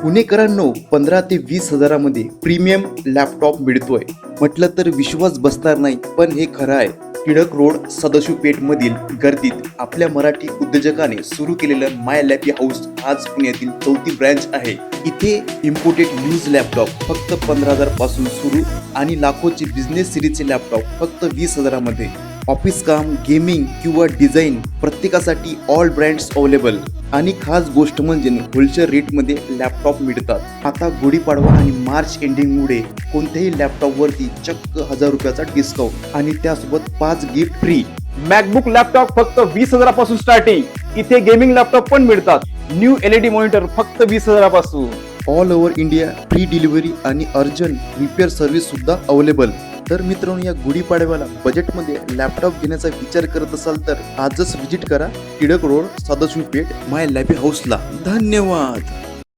पुणेकरांनो 15 ते 20 हजारामध्ये premium laptop मिळतोय म्हटलं तर विश्वास बसणार नाही, पण हे खरं आहे. टिळक रोड सदाशिव पेठ मधील गर्दीत आपल्या मराठी उद्योजकाने सुरू केलेलं माय लॅपी हाऊस आज पुण्यातील 4थी ब्रँच आहे. इथे इम्पोर्टेड यूज लॅपटॉप फक्त 15,000 पासून सुरू आणि लाखोचे बिझनेस सिरीजचे लॅपटॉप फक्त 20,000मध्ये. ऑफिस काम, गेमिंग किंवा डिझाईन प्रत्येकासाठी ऑल ब्रँड्स अवेलेबल. आणि खास गोष्ट म्हणजे होलसेल रेटमध्ये लॅपटॉप मिळतात. आता गुढीपाडवा आणि मार्च एंडिंगमुळे कोणत्याही लॅपटॉपवरती चक्क 1000 रुपयाचा डिस्काउंट आणि त्यासोबत 5 गिफ्ट फ्री. मॅकबुक लॅपटॉप फक्त 20,000 पासून स्टार्टिंग. इथे गेमिंग लॅपटॉप पण मिळतात. न्यू LED मॉनिटर फक्त 20,000 पासून. All over India free delivery आणि अर्जंट रिपेअर सर्व्हिस सुद्धा अवेलेबल. तर मित्रांनो, या गुढीपाडव्याला बजेटमध्ये लॅपटॉप घेण्याचा विचार करत असाल तर आजच व्हिजिट करा टिळक रोड सदाशिव पेठ माय लॅपी हाऊसला. धन्यवाद.